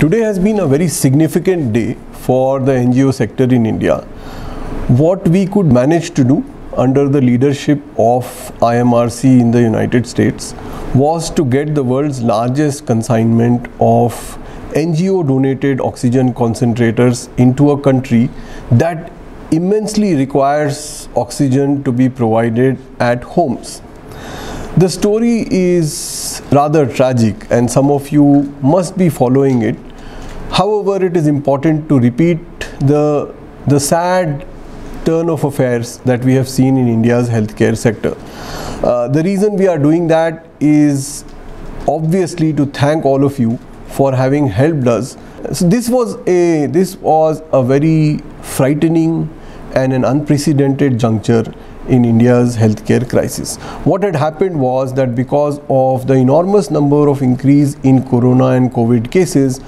Today has been a very significant day for the NGO sector in India. What we could manage to do under the leadership of IMRC in the United States was to get the world's largest consignment of NGO donated oxygen concentrators into a country that immensely requires oxygen to be provided at homes. The story is rather tragic and some of you must be following it. However, it is important to repeat the sad turn of affairs that we have seen in India's healthcare sector. The reason we are doing that is obviously to thank all of you for having helped us. So this was a very frightening and an unprecedented juncture in India's healthcare crisis. What had happened was that because of the enormous number of increase in corona and COVID cases,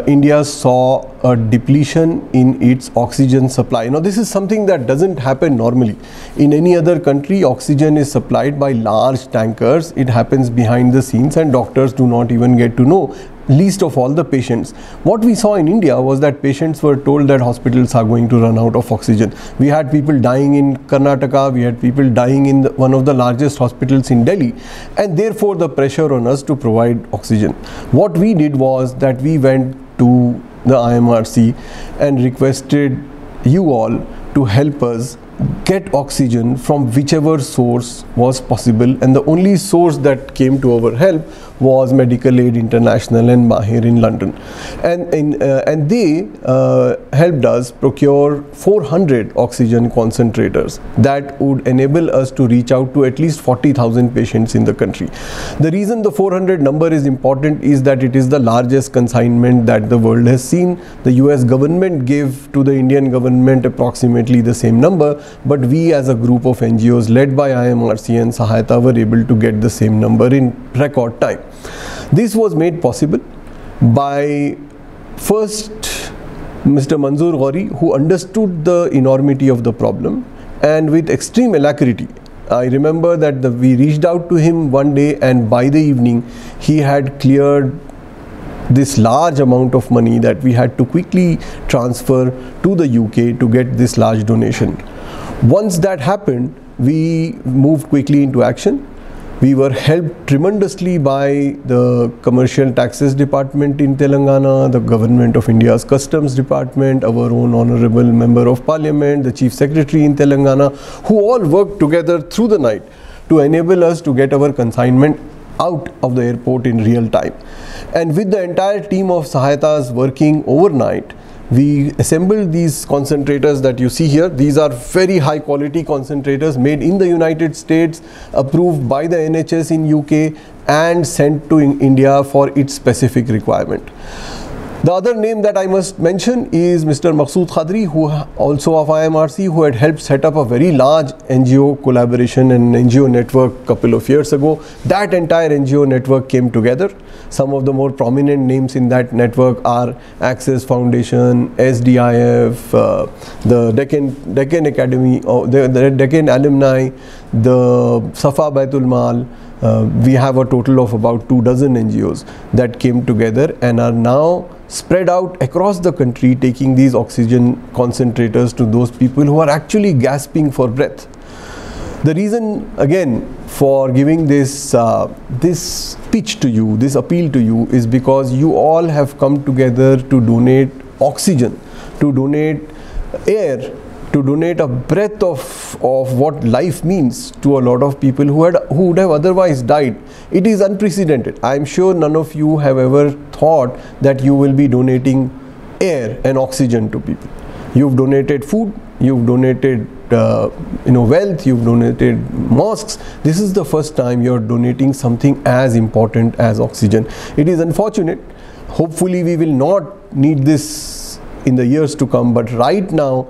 India saw a depletion in its oxygen supply. Now this is something that doesn't happen normally. In any other country, oxygen is supplied by large tankers. It happens behind the scenes and doctors do not even get to know, least of all the patients. What we saw in India was that patients were told that hospitals are going to run out of oxygen. We had people dying in Karnataka, we had people dying in one of the largest hospitals in Delhi, and therefore the pressure on us to provide oxygen. What we did was that we went to the IMRC and requested you all to help us get oxygen from whichever source was possible, and the only source that came to our help was Medical Aid International and Mahir in London, and they helped us procure 400 oxygen concentrators that would enable us to reach out to at least 40,000 patients in the country. The reason the 400 number is important is that it is the largest consignment that the world has seen. The US government gave to the Indian government approximately the same number, but we as a group of NGOs led by IMRC and Sahayata were able to get the same number in record time. This was made possible by first Mr. Manzoor Ghori, who understood the enormity of the problem, and with extreme alacrity. I remember that we reached out to him one day, and by the evening he had cleared this large amount of money that we had to quickly transfer to the UK to get this large donation. Once that happened, we moved quickly into action. We were helped tremendously by the Commercial Taxes Department in Telangana, the Government of India's Customs Department, our own Honorable Member of Parliament, the Chief Secretary in Telangana, who all worked together through the night to enable us to get our consignment out of the airport in real time. And with the entire team of Sahayatas working overnight, we assembled these concentrators that you see here. These are very high quality concentrators made in the United States, approved by the NHS in UK and sent to India for its specific requirement. The other name that I must mention is Mr. Maqsood Khadri, who also of IMRC, who had helped set up a very large NGO collaboration and NGO network a couple of years ago. That entire NGO network came together. Some of the more prominent names in that network are Access Foundation, SDIF, the Deccan Academy, the Deccan Alumni, the Safa Baitul Mal. We have a total of about 24 NGOs that came together and are now spread out across the country, taking these oxygen concentrators to those people who are actually gasping for breath. The reason again for giving this pitch to you, this appeal to you, is because you all have come together to donate oxygen, to donate air, to donate a breath of what life means to a lot of people who would have otherwise died. It is unprecedented. I am sure none of you have ever thought that you will be donating air and oxygen to people. You've donated food, you've donated wealth, you've donated mosques. This is the first time you're donating something as important as oxygen. It is unfortunate. Hopefully we will not need this in the years to come, but right now,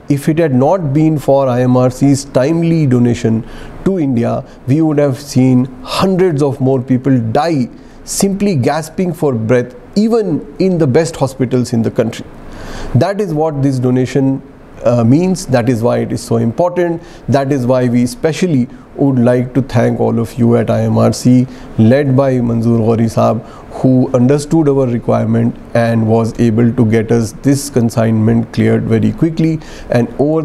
if it had not been for IMRC's timely donation to India, we would have seen hundreds of more people die simply gasping for breath, even in the best hospitals in the country. That is what this donation means. That is why it is so important. That is why we especially would like to thank all of you at IMRC, led by Manzoor Ghauri Saab, who understood our requirement and was able to get us this consignment cleared very quickly. And over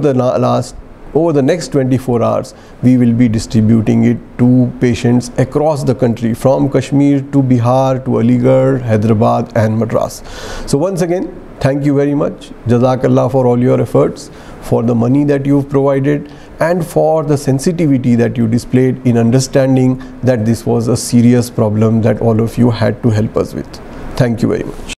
the next 24 hours, we will be distributing it to patients across the country, from Kashmir to Bihar to Aligarh, Hyderabad and Madras. So once again, thank you very much. Jazakallah for all your efforts, for the money that you've provided, and for the sensitivity that you displayed in understanding that this was a serious problem that all of you had to help us with. Thank you very much.